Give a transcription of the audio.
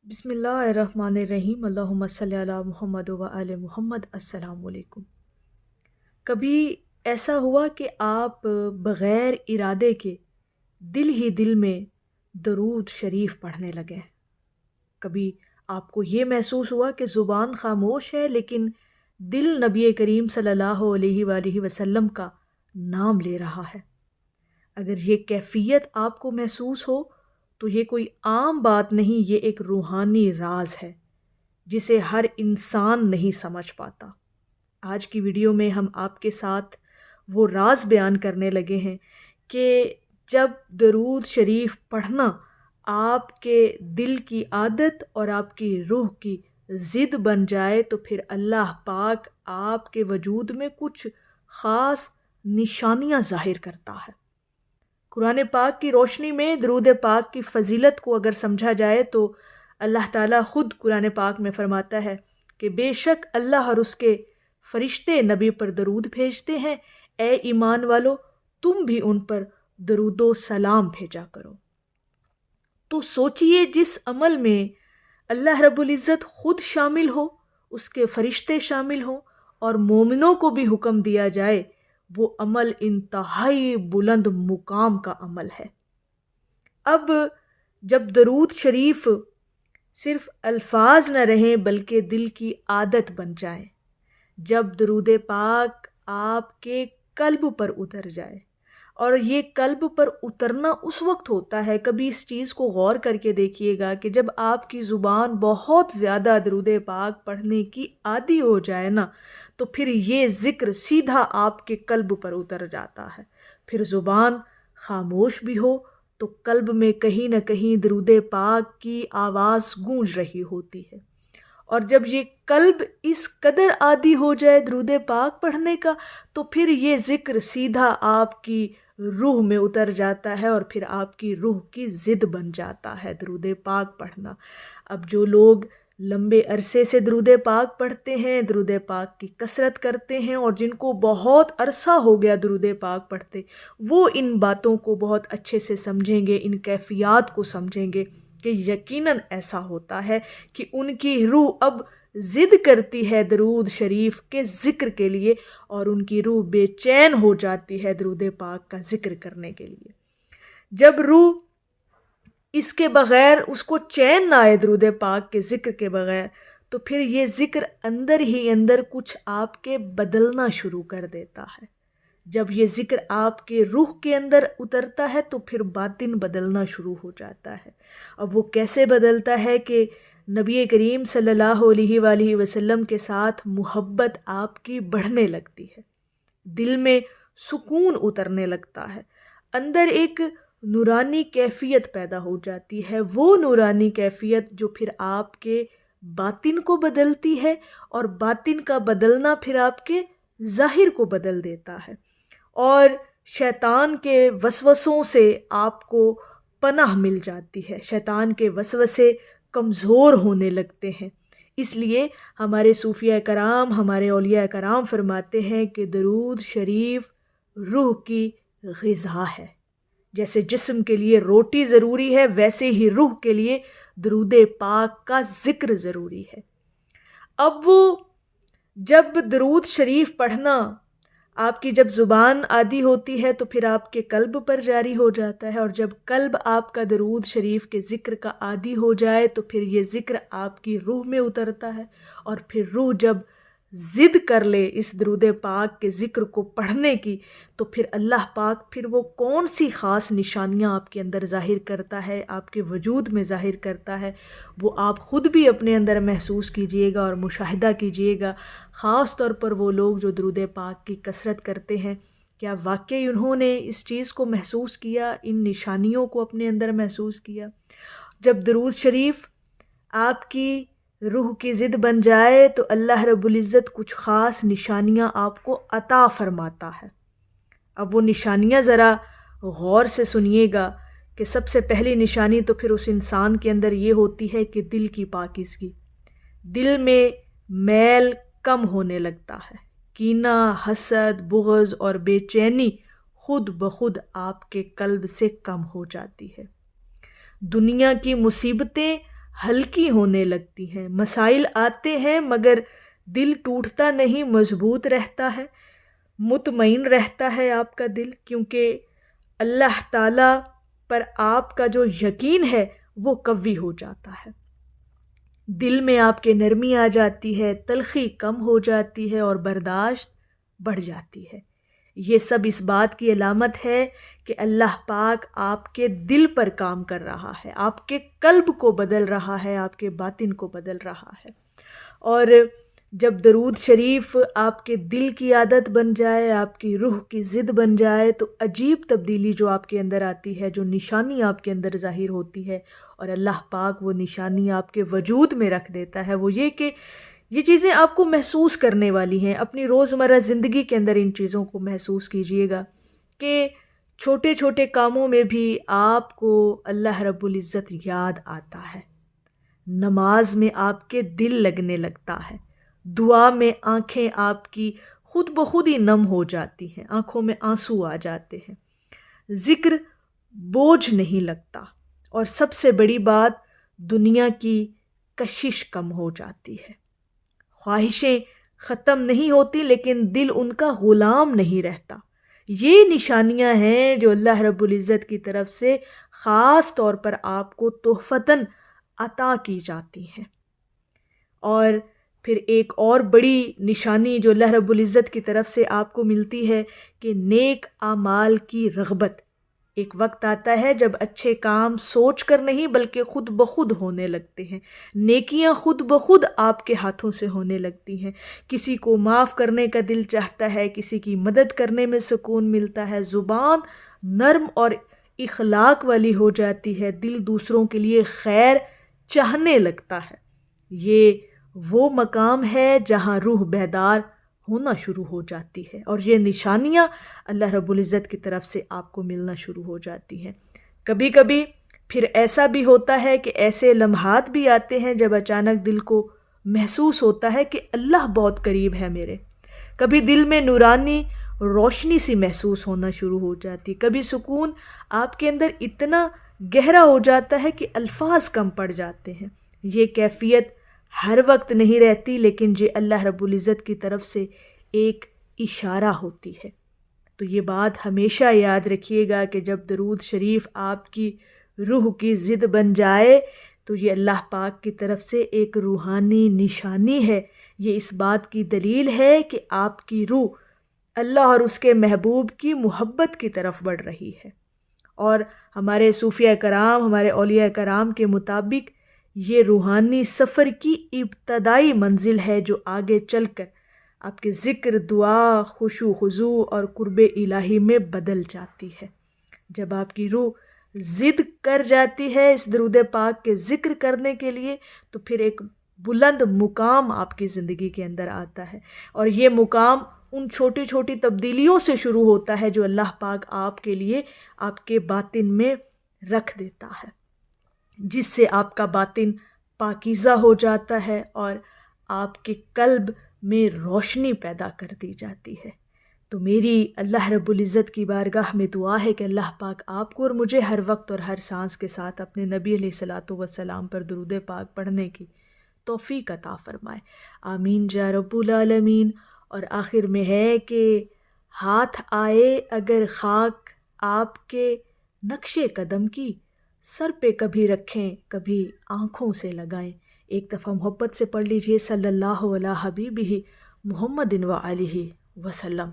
بسم اللہ الرحمن الرحیم، اللہم صلی علی محمد و آل محمد۔ السلام علیکم۔ کبھی ایسا ہوا کہ آپ بغیر ارادے کے دل ہی دل میں درود شریف پڑھنے لگے؟ کبھی آپ کو یہ محسوس ہوا کہ زبان خاموش ہے لیکن دل نبی کریم صلی اللہ علیہ وآلہ وسلم کا نام لے رہا ہے؟ اگر یہ کیفیت آپ کو محسوس ہو تو یہ کوئی عام بات نہیں، یہ ایک روحانی راز ہے جسے ہر انسان نہیں سمجھ پاتا۔ آج کی ویڈیو میں ہم آپ کے ساتھ وہ راز بیان کرنے لگے ہیں کہ جب درود شریف پڑھنا آپ کے دل کی عادت اور آپ کی روح کی ضد بن جائے تو پھر اللہ پاک آپ کے وجود میں کچھ خاص نشانیاں ظاہر کرتا ہے۔ قرآن پاک کی روشنی میں درود پاک کی فضیلت کو اگر سمجھا جائے تو اللہ تعالیٰ خود قرآن پاک میں فرماتا ہے کہ بے شک اللہ اور اس کے فرشتے نبی پر درود بھیجتے ہیں، اے ایمان والو تم بھی ان پر درود و سلام بھیجا کرو۔ تو سوچئے جس عمل میں اللہ رب العزت خود شامل ہو، اس کے فرشتے شامل ہوں اور مومنوں کو بھی حکم دیا جائے، وہ عمل انتہائی بلند مقام کا عمل ہے۔ اب جب درود شریف صرف الفاظ نہ رہیں بلکہ دل کی عادت بن جائیں، جب درود پاک آپ کے قلب پر اتر جائے، اور یہ قلب پر اترنا اس وقت ہوتا ہے، کبھی اس چیز کو غور کر کے دیکھیے گا کہ جب آپ کی زبان بہت زیادہ درود پاک پڑھنے کی عادی ہو جائے نا تو پھر یہ ذکر سیدھا آپ کے قلب پر اتر جاتا ہے۔ پھر زبان خاموش بھی ہو تو قلب میں کہیں نہ کہیں درود پاک کی آواز گونج رہی ہوتی ہے، اور جب یہ قلب اس قدر عادی ہو جائے درود پاک پڑھنے کا تو پھر یہ ذکر سیدھا آپ کی روح میں اتر جاتا ہے اور پھر آپ کی روح کی ضد بن جاتا ہے درود پاک پڑھنا۔ اب جو لوگ لمبے عرصے سے درود پاک پڑھتے ہیں، درود پاک کی کثرت کرتے ہیں، اور جن کو بہت عرصہ ہو گیا درود پاک پڑھتے، وہ ان باتوں کو بہت اچھے سے سمجھیں گے، ان کیفیات کو سمجھیں گے کہ یقیناً ایسا ہوتا ہے کہ ان کی روح اب ضد کرتی ہے درود شریف کے ذکر کے لیے، اور ان کی روح بے چین ہو جاتی ہے درود پاک کا ذکر کرنے کے لیے۔ جب روح اس کے بغیر اس کو چین نہ آئے درود پاک کے ذکر کے بغیر، تو پھر یہ ذکر اندر ہی اندر کچھ آپ کے بدلنا شروع کر دیتا ہے۔ جب یہ ذکر آپ کے روح کے اندر اترتا ہے تو پھر باطن بدلنا شروع ہو جاتا ہے۔ اب وہ کیسے بدلتا ہے کہ نبی کریم صلی اللہ علیہ وآلہ وسلم کے ساتھ محبت آپ کی بڑھنے لگتی ہے، دل میں سکون اترنے لگتا ہے، اندر ایک نورانی کیفیت پیدا ہو جاتی ہے، وہ نورانی کیفیت جو پھر آپ کے باطن کو بدلتی ہے، اور باطن کا بدلنا پھر آپ کے ظاہر کو بدل دیتا ہے، اور شیطان کے وسوسوں سے آپ کو پناہ مل جاتی ہے، شیطان کے وسوسے کمزور ہونے لگتے ہیں۔ اس لیے ہمارے صوفیاء کرام، ہمارے اولیاء کرام فرماتے ہیں کہ درود شریف روح کی غذا ہے۔ جیسے جسم کے لیے روٹی ضروری ہے، ویسے ہی روح کے لیے درود پاک کا ذکر ضروری ہے۔ اب وہ جب درود شریف پڑھنا آپ کی جب زبان عادی ہوتی ہے تو پھر آپ کے قلب پر جاری ہو جاتا ہے، اور جب قلب آپ کا درود شریف کے ذکر کا عادی ہو جائے تو پھر یہ ذکر آپ کی روح میں اترتا ہے، اور پھر روح جب ضد کر لے اس درود پاک کے ذکر کو پڑھنے کی تو پھر اللہ پاک پھر وہ کون سی خاص نشانیاں آپ کے اندر ظاہر کرتا ہے، آپ کے وجود میں ظاہر کرتا ہے، وہ آپ خود بھی اپنے اندر محسوس کیجئے گا اور مشاہدہ کیجئے گا۔ خاص طور پر وہ لوگ جو درود پاک کی کثرت کرتے ہیں، کیا واقعی انہوں نے اس چیز کو محسوس کیا، ان نشانیوں کو اپنے اندر محسوس کیا؟ جب درود شریف آپ کی روح کی ضد بن جائے تو اللہ رب العزت کچھ خاص نشانیاں آپ کو عطا فرماتا ہے۔ اب وہ نشانیاں ذرا غور سے سنیے گا کہ سب سے پہلی نشانی تو پھر اس انسان کے اندر یہ ہوتی ہے کہ دل کی پاکیزگی، دل میں میل کم ہونے لگتا ہے، کینہ، حسد، بغض اور بے چینی خود بخود آپ کے قلب سے کم ہو جاتی ہے۔ دنیا کی مصیبتیں ہلکی ہونے لگتی ہیں. مسائل آتے ہیں مگر دل ٹوٹتا نہیں، مضبوط رہتا ہے، مطمئن رہتا ہے آپ کا دل، کیونکہ اللہ تعالیٰ پر آپ کا جو یقین ہے وہ قوی ہو جاتا ہے. دل میں آپ کے نرمی آ جاتی ہے، تلخی کم ہو جاتی ہے اور برداشت بڑھ جاتی ہے. یہ سب اس بات کی علامت ہے کہ اللہ پاک آپ کے دل پر کام کر رہا ہے، آپ کے قلب کو بدل رہا ہے، آپ کے باطن کو بدل رہا ہے. اور جب درود شریف آپ کے دل کی عادت بن جائے، آپ کی روح کی ضد بن جائے، تو عجیب تبدیلی جو آپ کے اندر آتی ہے، جو نشانی آپ کے اندر ظاہر ہوتی ہے، اور اللہ پاک وہ نشانی آپ کے وجود میں رکھ دیتا ہے، وہ یہ کہ یہ چیزیں آپ کو محسوس کرنے والی ہیں. اپنی روزمرہ زندگی کے اندر ان چیزوں کو محسوس کیجئے گا کہ چھوٹے چھوٹے کاموں میں بھی آپ کو اللہ رب العزت یاد آتا ہے. نماز میں آپ کے دل لگنے لگتا ہے، دعا میں آنکھیں آپ کی خود بخود ہی نم ہو جاتی ہیں، آنکھوں میں آنسو آ جاتے ہیں، ذکر بوجھ نہیں لگتا، اور سب سے بڑی بات دنیا کی کشش کم ہو جاتی ہے. خواہشیں ختم نہیں ہوتی لیکن دل ان کا غلام نہیں رہتا. یہ نشانیاں ہیں جو اللہ رب العزت کی طرف سے خاص طور پر آپ کو تحفتاً عطا کی جاتی ہیں. اور پھر ایک اور بڑی نشانی جو اللہ رب العزت کی طرف سے آپ کو ملتی ہے کہ نیک اعمال کی رغبت. ایک وقت آتا ہے جب اچھے کام سوچ کر نہیں بلکہ خود بخود ہونے لگتے ہیں، نیکیاں خود بخود آپ کے ہاتھوں سے ہونے لگتی ہیں. کسی کو معاف کرنے کا دل چاہتا ہے، کسی کی مدد کرنے میں سکون ملتا ہے، زبان نرم اور اخلاق والی ہو جاتی ہے، دل دوسروں کے لیے خیر چاہنے لگتا ہے. یہ وہ مقام ہے جہاں روح بیدار ہونا شروع ہو جاتی ہے، اور یہ نشانیاں اللہ رب العزت کی طرف سے آپ کو ملنا شروع ہو جاتی ہیں. کبھی کبھی پھر ایسا بھی ہوتا ہے کہ ایسے لمحات بھی آتے ہیں جب اچانک دل کو محسوس ہوتا ہے کہ اللہ بہت قریب ہے میرے. کبھی دل میں نورانی روشنی سی محسوس ہونا شروع ہو جاتی، کبھی سکون آپ کے اندر اتنا گہرا ہو جاتا ہے کہ الفاظ کم پڑ جاتے ہیں. یہ کیفیت ہر وقت نہیں رہتی لیکن یہ اللہ رب العزت کی طرف سے ایک اشارہ ہوتی ہے. تو یہ بات ہمیشہ یاد رکھیے گا کہ جب درود شریف آپ کی روح کی ضد بن جائے تو یہ اللہ پاک کی طرف سے ایک روحانی نشانی ہے. یہ اس بات کی دلیل ہے کہ آپ کی روح اللہ اور اس کے محبوب کی محبت کی طرف بڑھ رہی ہے. اور ہمارے صوفیہ کرام، ہمارے اولیاء کرام کے مطابق یہ روحانی سفر کی ابتدائی منزل ہے جو آگے چل کر آپ کے ذکر، دعا، خشوع خضوع اور قرب الہی میں بدل جاتی ہے. جب آپ کی روح ضد کر جاتی ہے اس درود پاک کے ذکر کرنے کے لیے تو پھر ایک بلند مقام آپ کی زندگی کے اندر آتا ہے، اور یہ مقام ان چھوٹی چھوٹی تبدیلیوں سے شروع ہوتا ہے جو اللہ پاک آپ کے لیے آپ کے باطن میں رکھ دیتا ہے، جس سے آپ کا باطن پاکیزہ ہو جاتا ہے اور آپ کے قلب میں روشنی پیدا کر دی جاتی ہے. تو میری اللہ رب العزت کی بارگاہ میں دعا ہے کہ اللہ پاک آپ کو اور مجھے ہر وقت اور ہر سانس کے ساتھ اپنے نبی علیہ الصلاۃ والسلام پر درود پاک پڑھنے کی توفیق عطا فرمائے. آمین یا رب العالمین. اور آخر میں ہے کہ ہاتھ آئے اگر خاک آپ کے نقش قدم کی، سر پہ کبھی رکھیں کبھی آنکھوں سے لگائیں. ایک دفعہ محبت سے پڑھ لیجئے صلی اللہ علیہ حبیبہ محمد و آلہ وسلم.